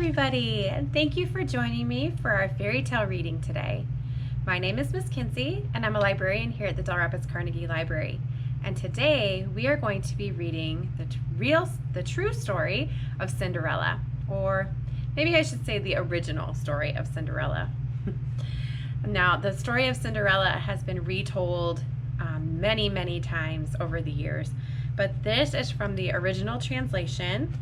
everybody, and thank you for joining me for our fairy tale reading today. My name is Miss Kinsey, and I'm a librarian here at the Dell Rapids Carnegie Library. And today we are going to be reading the true story of Cinderella, or maybe I should say the original story of Cinderella. Now, the story of Cinderella has been retold many times over the years, but this is from the original translation.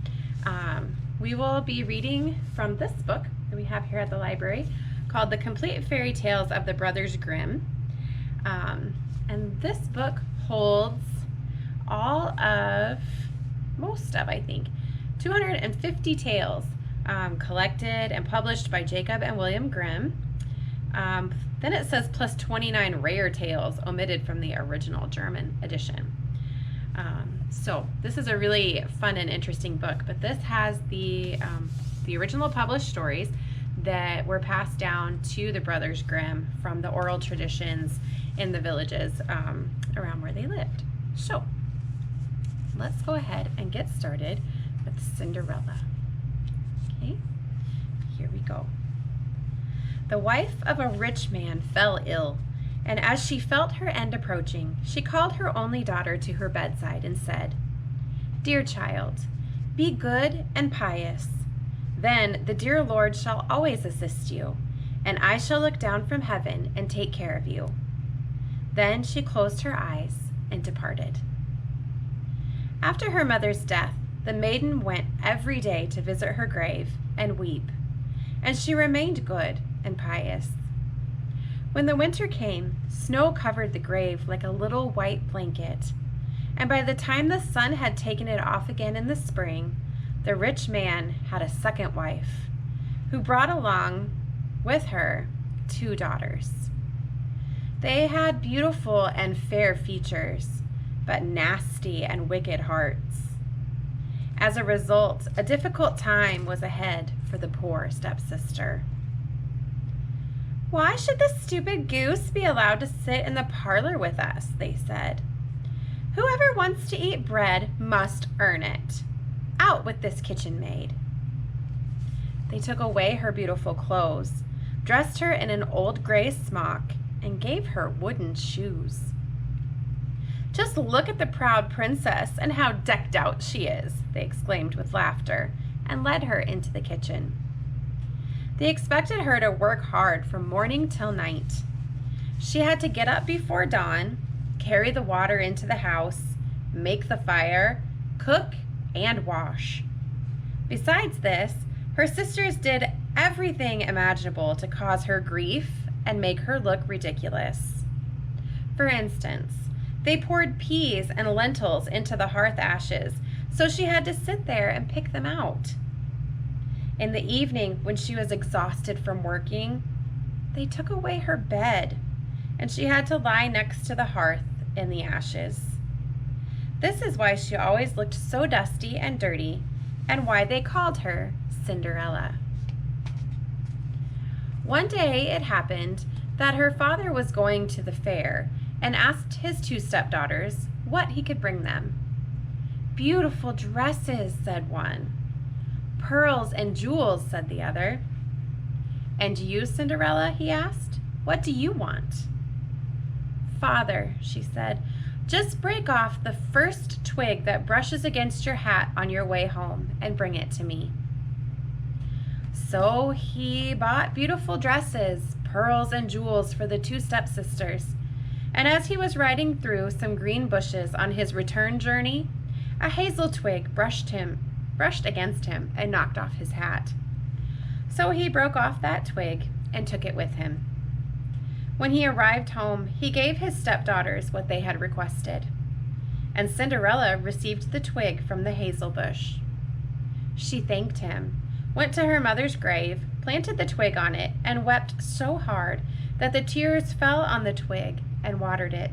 We will be reading from this book that we have here at the library called The Complete Fairy Tales of the Brothers Grimm. And this book holds most of, I think, 250 tales collected and published by Jacob and William Grimm. Then it says plus 29 rare tales omitted from the original German edition. So this is a really fun and interesting book, but this has the original published stories that were passed down to the Brothers Grimm from the oral traditions in the villages around where they lived. So let's go ahead and get started with Cinderella. Okay, here we go. The wife of a rich man fell ill, and as she felt her end approaching, she called her only daughter to her bedside and said, "Dear child, be good and pious. Then the dear Lord shall always assist you, and I shall look down from heaven and take care of you." Then she closed her eyes and departed. After her mother's death, the maiden went every day to visit her grave and weep, and she remained good and pious. When the winter came, snow covered the grave like a little white blanket, and by the time the sun had taken it off again in the spring, the rich man had a second wife, who brought along with her 2 daughters. They had beautiful and fair features, but nasty and wicked hearts. As a result, a difficult time was ahead for the poor stepsister. "Why should this stupid goose be allowed to sit in the parlor with us?" they said. "Whoever wants to eat bread must earn it. Out with this kitchen maid." They took away her beautiful clothes, dressed her in an old gray smock, and gave her wooden shoes. "Just look at the proud princess and how decked out she is," they exclaimed with laughter, and led her into the kitchen. They expected her to work hard from morning till night. She had to get up before dawn, carry the water into the house, make the fire, cook, and wash. Besides this, her sisters did everything imaginable to cause her grief and make her look ridiculous. For instance, they poured peas and lentils into the hearth ashes, so she had to sit there and pick them out. In the evening, when she was exhausted from working, they took away her bed, and she had to lie next to the hearth in the ashes. This is why she always looked so dusty and dirty, and why they called her Cinderella. One day it happened that her father was going to the fair and asked his 2 stepdaughters what he could bring them. "Beautiful dresses," said one. "Pearls and jewels," said the other. "And you, Cinderella?" he asked. "What do you want?" "Father," she said, "just break off the first twig that brushes against your hat on your way home and bring it to me." So he bought beautiful dresses, pearls, and jewels for the 2 stepsisters, and as he was riding through some green bushes on his return journey, a hazel twig brushed against him and knocked off his hat. So he broke off that twig and took it with him. When he arrived home, he gave his stepdaughters what they had requested, and Cinderella received the twig from the hazel bush. She thanked him, went to her mother's grave, planted the twig on it, and wept so hard that the tears fell on the twig and watered it.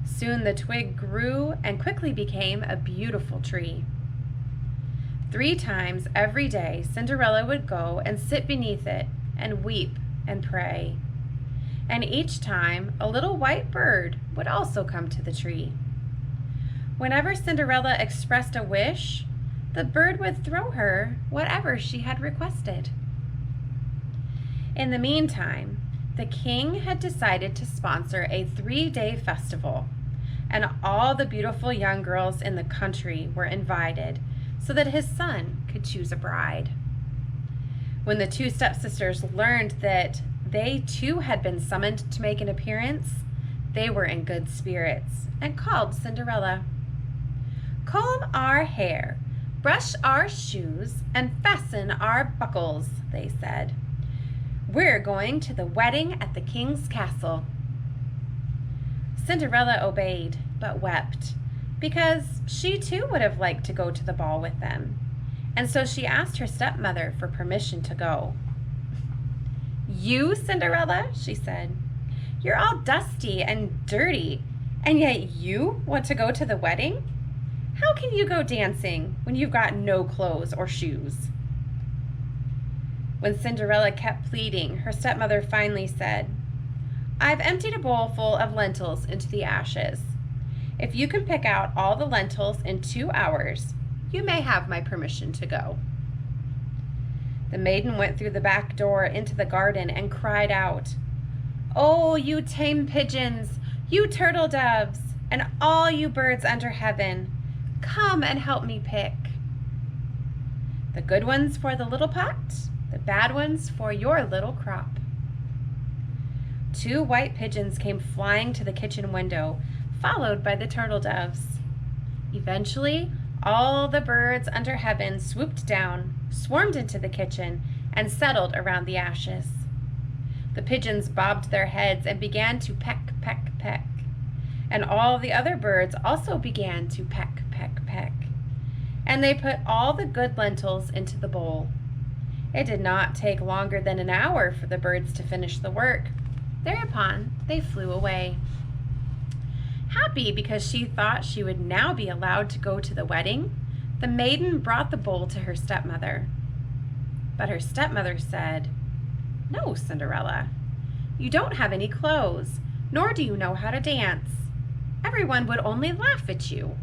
Soon the twig grew and quickly became a beautiful tree. 3 times every day, Cinderella would go and sit beneath it and weep and pray. And each time, a little white bird would also come to the tree. Whenever Cinderella expressed a wish, the bird would throw her whatever she had requested. In the meantime, the king had decided to sponsor a 3-day festival, and all the beautiful young girls in the country were invited so that his son could choose a bride. When the two stepsisters learned that they too had been summoned to make an appearance, they were in good spirits and called Cinderella. "Comb our hair, brush our shoes, and fasten our buckles," they said. "We're going to the wedding at the king's castle." Cinderella obeyed, but wept, because she too would have liked to go to the ball with them, and so she asked her stepmother for permission to go. "You, Cinderella," she said, "you're all dusty and dirty, and yet you want to go to the wedding? How can you go dancing when you've got no clothes or shoes?" When Cinderella kept pleading, her stepmother finally said, "I've emptied a bowl full of lentils into the ashes. If you can pick out all the lentils in 2 hours, you may have my permission to go." The maiden went through the back door into the garden and cried out, "Oh, you tame pigeons, you turtle doves, and all you birds under heaven, come and help me pick. The good ones for the little pot, the bad ones for your little crop." 2 white pigeons came flying to the kitchen window, followed by the turtle doves. Eventually, all the birds under heaven swooped down, swarmed into the kitchen, and settled around the ashes. The pigeons bobbed their heads and began to peck, peck, peck. And all the other birds also began to peck, peck, peck. And they put all the good lentils into the bowl. It did not take longer than an hour for the birds to finish the work. Thereupon, they flew away. Happy because she thought she would now be allowed to go to the wedding, the maiden brought the bowl to her stepmother. But her stepmother said, "No, Cinderella, you don't have any clothes, nor do you know how to dance. Everyone would only laugh at you."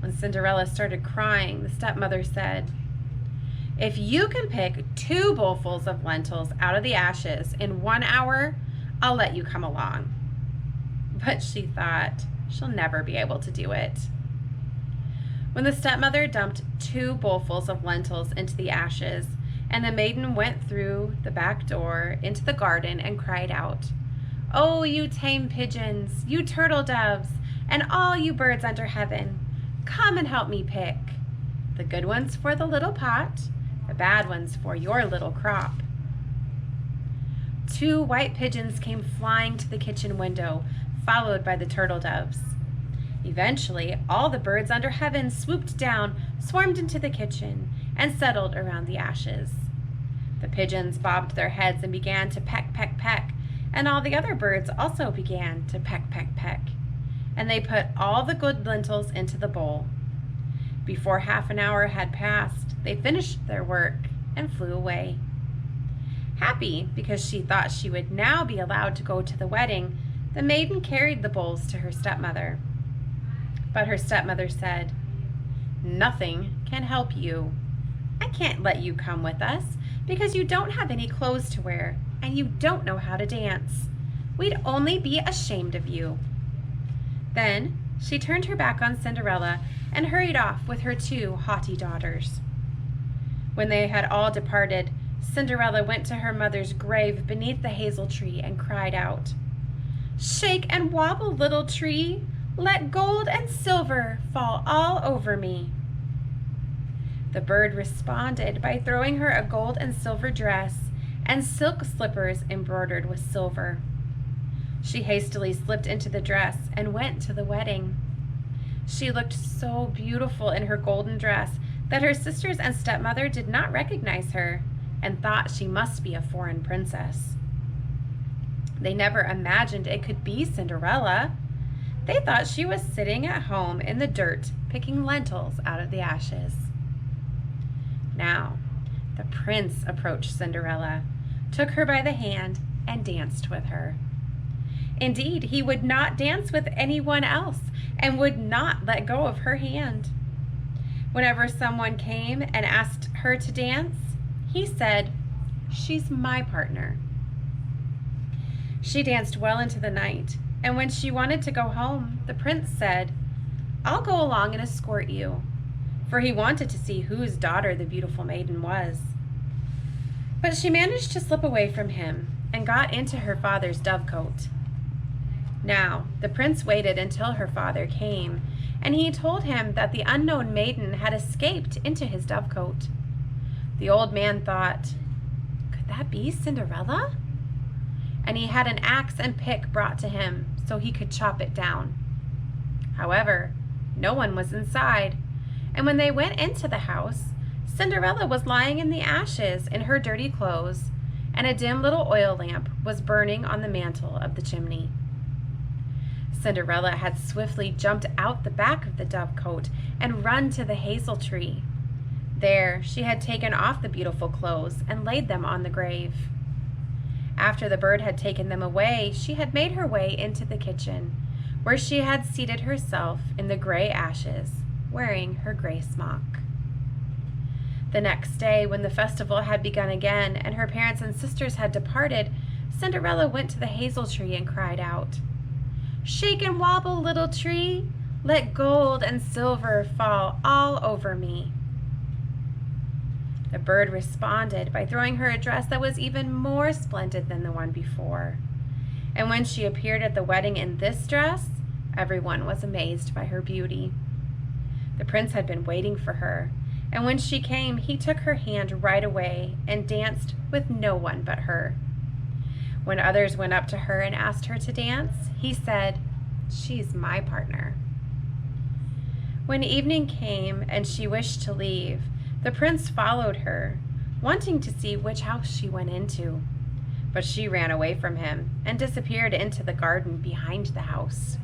When Cinderella started crying, the stepmother said, "If you can pick 2 bowlfuls of lentils out of the ashes in 1 hour, I'll let you come along." But she thought, she'll never be able to do it. When the stepmother dumped 2 bowlfuls of lentils into the ashes, and the maiden went through the back door into the garden and cried out, "Oh, you tame pigeons, you turtle doves, and all you birds under heaven, come and help me pick. The good ones for the little pot, the bad ones for your little crop." 2 white pigeons came flying to the kitchen window, followed by the turtle doves. Eventually, all the birds under heaven swooped down, swarmed into the kitchen, and settled around the ashes. The pigeons bobbed their heads and began to peck, peck, peck, and all the other birds also began to peck, peck, peck, and they put all the good lentils into the bowl. Before half an hour had passed, they finished their work and flew away. Happy because she thought she would now be allowed to go to the wedding, the maiden carried the bowls to her stepmother. But her stepmother said, "Nothing can help you. I can't let you come with us because you don't have any clothes to wear and you don't know how to dance. We'd only be ashamed of you." Then she turned her back on Cinderella and hurried off with her 2 haughty daughters. When they had all departed, Cinderella went to her mother's grave beneath the hazel tree and cried out, "Shake and wobble, little tree, let gold and silver fall all over me." The bird responded by throwing her a gold and silver dress and silk slippers embroidered with silver. She hastily slipped into the dress and went to the wedding. She looked so beautiful in her golden dress that her sisters and stepmother did not recognize her and thought she must be a foreign princess. They never imagined it could be Cinderella. They thought she was sitting at home in the dirt picking lentils out of the ashes. Now, the prince approached Cinderella, took her by the hand, and danced with her. Indeed, he would not dance with anyone else and would not let go of her hand. Whenever someone came and asked her to dance, he said, "She's my partner." She danced well into the night, and when she wanted to go home, the prince said, "I'll go along and escort you," for he wanted to see whose daughter the beautiful maiden was. But she managed to slip away from him and got into her father's dovecote. Now, the prince waited until her father came, and he told him that the unknown maiden had escaped into his dovecote. The old man thought, "Could that be Cinderella?" And he had an axe and pick brought to him so he could chop it down. However, no one was inside, and when they went into the house, Cinderella was lying in the ashes in her dirty clothes, and a dim little oil lamp was burning on the mantle of the chimney. Cinderella had swiftly jumped out the back of the dovecote and run to the hazel tree. There, she had taken off the beautiful clothes and laid them on the grave. After the bird had taken them away, she had made her way into the kitchen, where she had seated herself in the gray ashes, wearing her gray smock. The next day, when the festival had begun again and her parents and sisters had departed, Cinderella went to the hazel tree and cried out, "Shake and wobble, little tree, let gold and silver fall all over me." The bird responded by throwing her a dress that was even more splendid than the one before. And when she appeared at the wedding in this dress, everyone was amazed by her beauty. The prince had been waiting for her, and when she came, he took her hand right away and danced with no one but her. When others went up to her and asked her to dance, he said, "She's my partner." When evening came and she wished to leave, the prince followed her, wanting to see which house she went into. But she ran away from him and disappeared into the garden behind the house.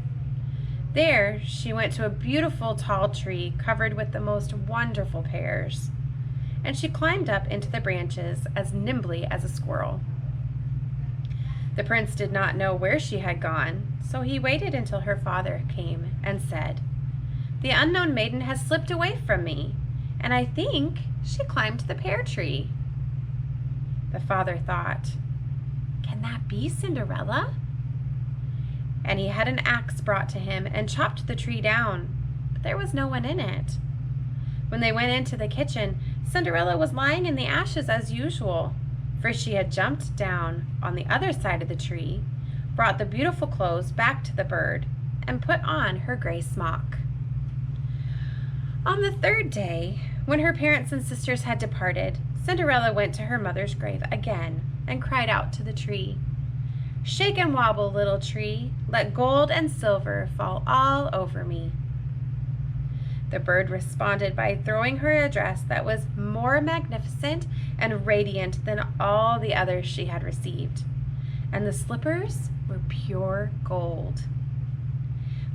There, she went to a beautiful tall tree covered with the most wonderful pears, and she climbed up into the branches as nimbly as a squirrel. The prince did not know where she had gone, so he waited until her father came and said, "The unknown maiden has slipped away from me, and I think she climbed the pear tree." The father thought, "Can that be Cinderella?" And he had an axe brought to him and chopped the tree down, but there was no one in it. When they went into the kitchen, Cinderella was lying in the ashes as usual, for she had jumped down on the other side of the tree, brought the beautiful clothes back to the bird, and put on her gray smock. On the third day, when her parents and sisters had departed, Cinderella went to her mother's grave again and cried out to the tree, "Shake and wobble, little tree, let gold and silver fall all over me." The bird responded by throwing her a dress that was more magnificent and radiant than all the others she had received, and the slippers were pure gold.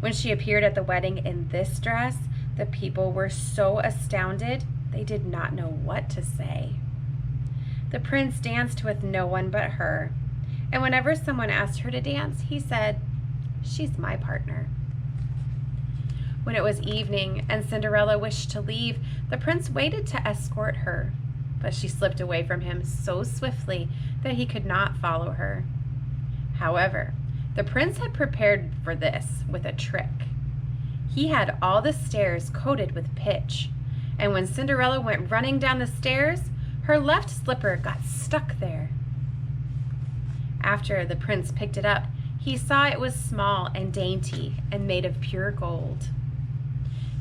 When she appeared at the wedding in this dress, the people were so astounded they did not know what to say. The prince danced with no one but her, and whenever someone asked her to dance, he said, "She's my partner." When it was evening and Cinderella wished to leave, the prince waited to escort her, but she slipped away from him so swiftly that he could not follow her. However, the prince had prepared for this with a trick. He had all the stairs coated with pitch, and when Cinderella went running down the stairs, her left slipper got stuck there. After the prince picked it up, he saw it was small and dainty and made of pure gold.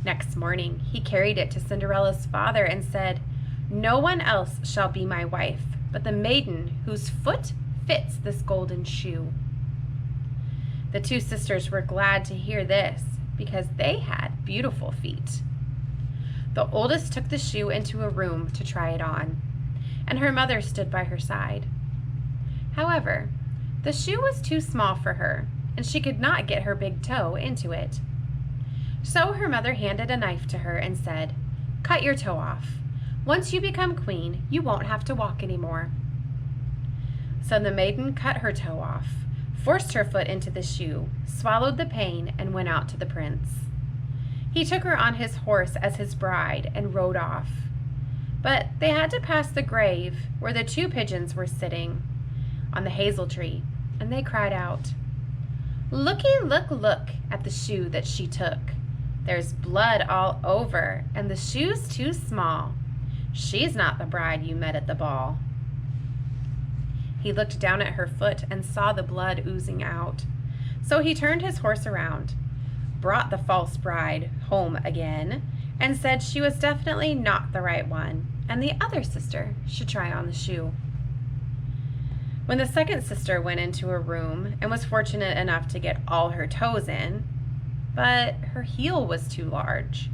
Next morning, he carried it to Cinderella's father and said, "No one else shall be my wife, but the maiden whose foot fits this golden shoe." The two sisters were glad to hear this because they had beautiful feet. The oldest took the shoe into a room to try it on, and her mother stood by her side. However, the shoe was too small for her, and she could not get her big toe into it. So her mother handed a knife to her and said, "Cut your toe off. Once you become queen, you won't have to walk anymore." So the maiden cut her toe off, forced her foot into the shoe, swallowed the pain, and went out to the prince. He took her on his horse as his bride and rode off. But they had to pass the grave where the 2 pigeons were sitting on the hazel tree, and they cried out, "Looky, look at the shoe that she took. There's blood all over, and the shoe's too small. She's not the bride you met at the ball." He looked down at her foot and saw the blood oozing out. So he turned his horse around, brought the false bride home again, and said she was definitely not the right one, and the other sister should try on the shoe. When the second sister went into her room and was fortunate enough to get all her toes in, but her heel was too large.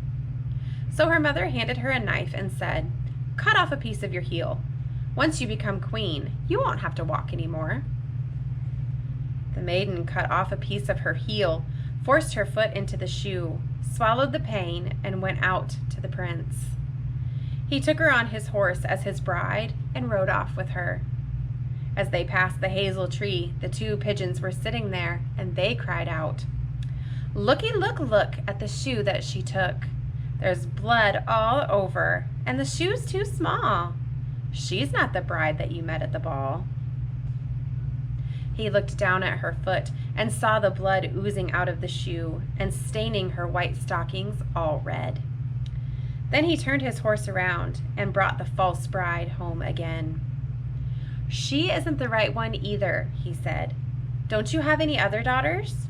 So her mother handed her a knife and said, "Cut off a piece of your heel. Once you become queen, you won't have to walk anymore." The maiden cut off a piece of her heel, forced her foot into the shoe, swallowed the pain, and went out to the prince. He took her on his horse as his bride and rode off with her. As they passed the hazel tree, the 2 pigeons were sitting there, and they cried out, "Looky, look at the shoe that she took. There's blood all over, and the shoe's too small. She's not the bride that you met at the ball." He looked down at her foot and saw the blood oozing out of the shoe and staining her white stockings all red. Then he turned his horse around and brought the false bride home again. "She isn't the right one either," he said. "Don't you have any other daughters?"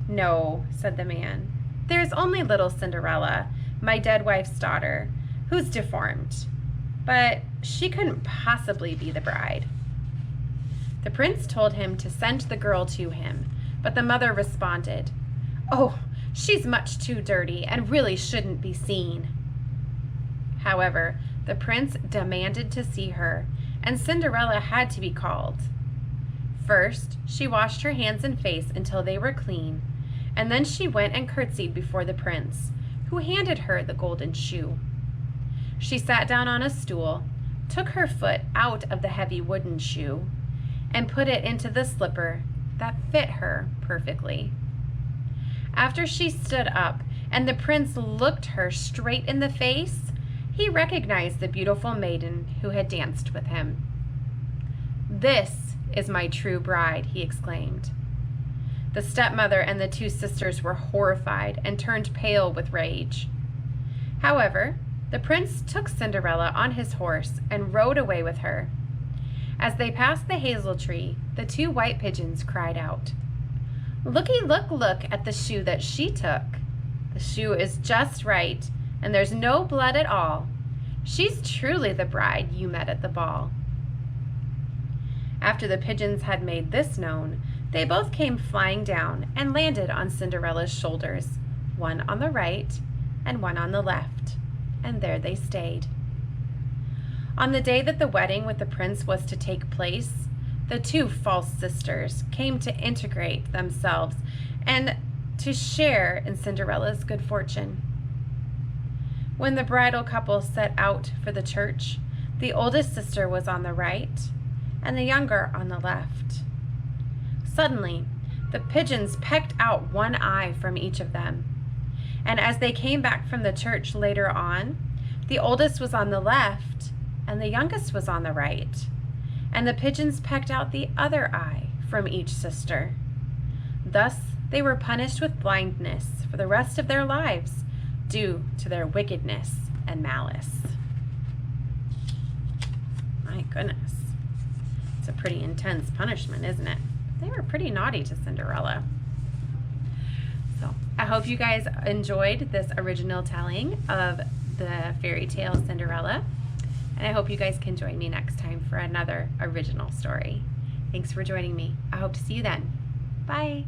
"No," said the man. "There's only little Cinderella, my dead wife's daughter, who's deformed. But she couldn't possibly be the bride." The prince told him to send the girl to him, but the mother responded, "Oh, she's much too dirty and really shouldn't be seen." However, the prince demanded to see her, and Cinderella had to be called. First, she washed her hands and face until they were clean, and then she went and curtsied before the prince, who handed her the golden shoe. She sat down on a stool, took her foot out of the heavy wooden shoe, and put it into the slipper that fit her perfectly. After she stood up and the prince looked her straight in the face, he recognized the beautiful maiden who had danced with him. "This is my true bride," he exclaimed. The stepmother and the 2 sisters were horrified and turned pale with rage. However, the prince took Cinderella on his horse and rode away with her. As they passed the hazel tree, the 2 white pigeons cried out, "Looky, look at the shoe that she took. The shoe is just right, and there's no blood at all. She's truly the bride you met at the ball." After the pigeons had made this known, they both came flying down and landed on Cinderella's shoulders, one on the right and one on the left, and there they stayed. On the day that the wedding with the prince was to take place, the 2 false sisters came to integrate themselves and to share in Cinderella's good fortune. When the bridal couple set out for the church, the oldest sister was on the right and the younger on the left. Suddenly, the pigeons pecked out one eye from each of them, and as they came back from the church later on, the oldest was on the left and the youngest was on the right, and the pigeons pecked out the other eye from each sister. Thus, they were punished with blindness for the rest of their lives due to their wickedness and malice. My goodness. It's a pretty intense punishment, isn't it? They were pretty naughty to Cinderella. So, I hope you guys enjoyed this original telling of the fairy tale Cinderella. And I hope you guys can join me next time for another original story. Thanks for joining me. I hope to see you then. Bye.